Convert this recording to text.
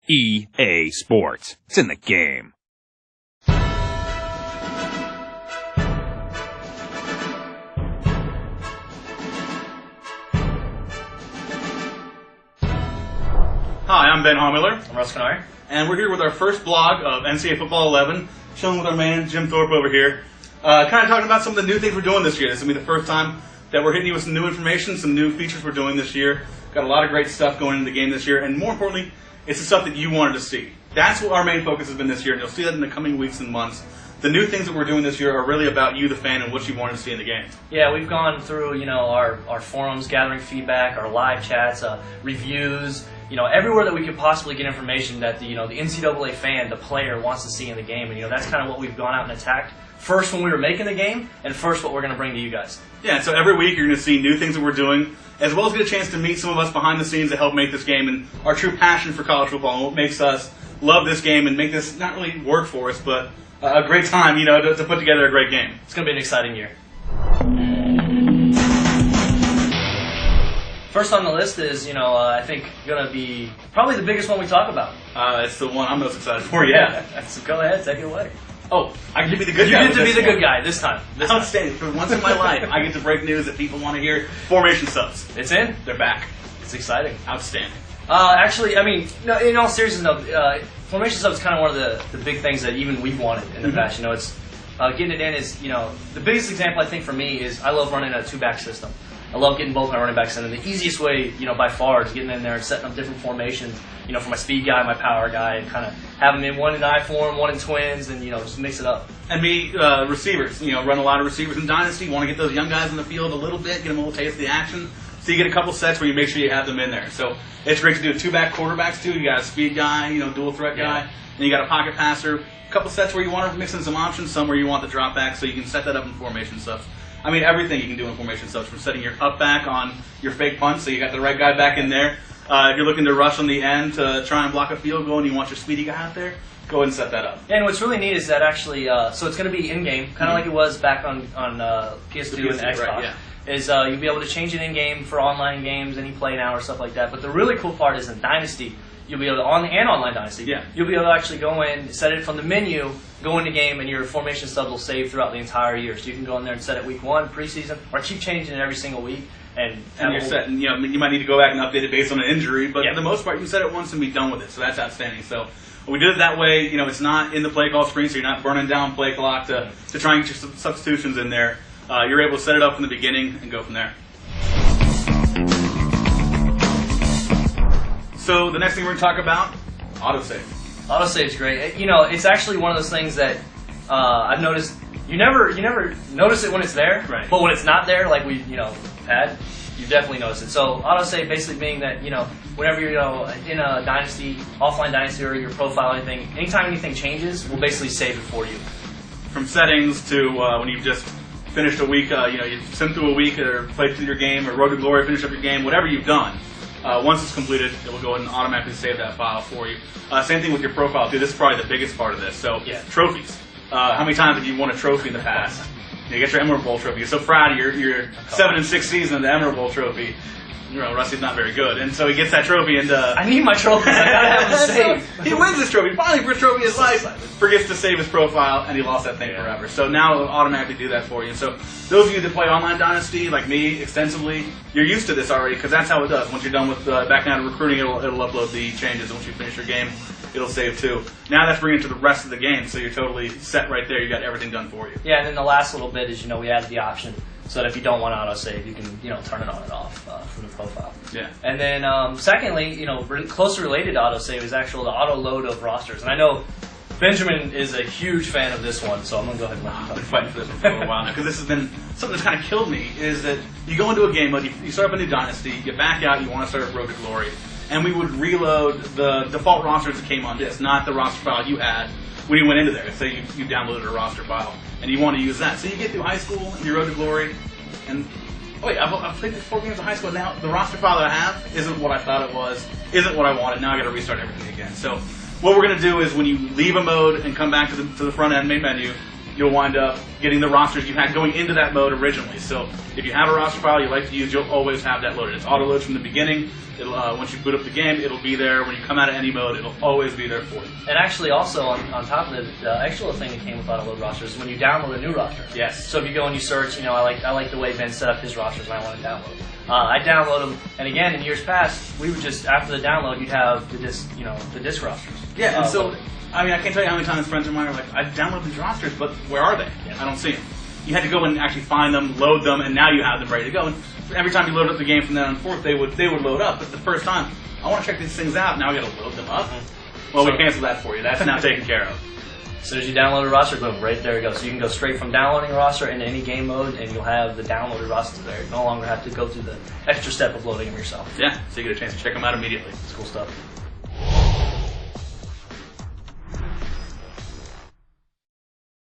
EA Sports. It's in the game. Hi, I'm Ben Haumiller. I'm Russ, and we're here with our first blog of NCAA Football 11, chilling with our man Jim Thorpe over here. Kind of talking about some of the new things we're doing this year. This is going to be the first time that we're hitting you with some new information, some new features we're doing this year. Got a lot of great stuff going into the game this year, and more importantly, it's the stuff that you wanted to see. That's what our main focus has been this year, and you'll see that in the coming weeks and months. The new things that we're doing this year are really about you, the fan, and what you wanted to see in the game. Yeah, we've gone through, our forums, gathering feedback, our live chats, reviews, everywhere that we could possibly get information that the NCAA fan, the player, wants to see in the game. And, that's kind of what we've gone out and attacked. First when we were making the game, and first what we're going to bring to you guys. Yeah, so every week you're going to see new things that we're doing, as well as get a chance to meet some of us behind the scenes that help make this game and our true passion for college football and what makes us love this game and make this not really work for us, but a great time, to put together a great game. It's going to be an exciting year. First on the list is, I think going to be probably the biggest one we talk about. It's the one I'm most excited for, yeah. So go ahead, take it away. Oh, I get to be the good guy. You get to be the good guy this time. Outstanding. For once in my life, I get to break news that people want to hear. Formation subs. It's in. They're back. It's exciting. Outstanding. Actually, no, in all seriousness, no, formation subs is kind of one of the big things that even we've wanted in the past. It's getting it in is, the biggest example I think for me is I love running a two-back system. I love getting both my running backs in, and the easiest way, by far, is getting in there and setting up different formations, for my speed guy, my power guy, and kind of have them in one in I form, one in twins, and, just mix it up. And receivers, run a lot of receivers in Dynasty, want to get those young guys in the field a little bit, get them a little taste of the action, so you get a couple sets where you make sure you have them in there. So it's great to do two-back quarterbacks, too. You got a speed guy, dual threat guy, and you got a pocket passer. A couple sets where you want to mix in some options, some where you want the drop back, so you can set that up in formation subs. I mean, everything you can do in formation subs, from setting your up back on your fake punt, so you got the right guy back in there. If you're looking to rush on the end to try and block a field goal and you want your speedy guy out there, go ahead and set that up. Yeah, and what's really neat is that actually, so it's going to be in-game, kind of like it was back on PS2 and Xbox. Right, is you'll be able to change it in-game for online games, any play now or stuff like that. But the really cool part is in Dynasty, you'll be able to, and online Dynasty, you'll be able to actually go in, set it from the menu, go into game, and your formation subs will save throughout the entire year. So you can go in there and set it week 1, preseason, or keep changing it every single week. And you're set. And, you might need to go back and update it based on an injury, but for the most part, you set it once and be done with it. So that's outstanding. So we did it that way. It's not in the play call screen, so you're not burning down play clock to try and get your substitutions in there. You're able to set it up from the beginning and go from there. So the next thing we're going to talk about, autosave. Autosave's great. It's actually one of those things that I've noticed. You never notice it when it's there, right. But when it's not there, like we had, you definitely notice it. So autosave basically being that whenever you're in a dynasty, offline dynasty, or your profile, or anything, anytime anything changes, we'll basically save it for you. From settings to when you've just finished a week, you sim through a week or played through your game, or Road to Glory, finish up your game, whatever you've done. Once it's completed, it will go ahead and automatically save that file for you. Same thing with your profile, too. This is probably the biggest part of this. So, trophies. How many times have you won a trophy in the past? You get your Emerald Bowl trophy. You're so proud of your 7-6 season of the Emerald Bowl trophy. Rusty's not very good, and so he gets that trophy, and I need my trophies. I gotta have them saved. He wins this trophy. Finally, first trophy of his life. Forgets to save his profile, and he lost that thing forever. So now it'll automatically do that for you. And so those of you that play online Dynasty, like me, extensively, you're used to this already, because that's how it does. Once you're done with back down to recruiting, it'll upload the changes. Once you finish your game, it'll save too. Now that's bringing it to the rest of the game, so you're totally set right there. You got everything done for you. Yeah, and then the last little bit is we added the option so that if you don't want autosave, you can turn it on and off from the profile. Yeah. And then secondly, closely related to autosave is the auto load of rosters. And I know Benjamin is a huge fan of this one, so I'm gonna go ahead and let you talk. I've been fighting for this one for a while now, because this has been something that's kind of killed me. Is that you go into a game mode, you start up a new dynasty, you back out, you want to start Road to Glory, and we would reload the default rosters that came on disk, not the roster file you had when you went into there. Say you downloaded a roster file and you want to use that. So you get through high school and your Road to Glory, and I've played 4 games of high school now. The roster file that I have isn't what I thought it was, isn't what I wanted. Now I got to restart everything again. So what we're going to do is when you leave a mode and come back to the front end main menu, you'll wind up getting the rosters you had going into that mode originally. So if you have a roster file you like to use, you'll always have that loaded. It's auto loads from the beginning. It'll once you boot up the game, it'll be there. When you come out of any mode, it'll always be there for you. And actually, also on top of it, the extra thing that came with auto load rosters is when you download a new roster. Yes. So if you go and you search, I like the way Ben set up his rosters, and I want to download them. I download them, and again, in years past, we would just after the download, you'd have the disc rosters. Yeah, and so I can't tell you how many times friends of mine are like, I downloaded these rosters, but where are they? Yeah. I don't see them. You had to go and actually find them, load them, and now you have them ready to go. And every time you load up the game from then on forth, they would load up. But the first time, I want to check these things out. Now we got to load them up. Well, we canceled that for you. That's now taken care of. As soon as you download a roster, boom, right there it goes. So you can go straight from downloading a roster into any game mode, and you'll have the downloaded roster there. You no longer have to go through the extra step of loading them yourself. Yeah, so you get a chance to check them out immediately. It's cool stuff.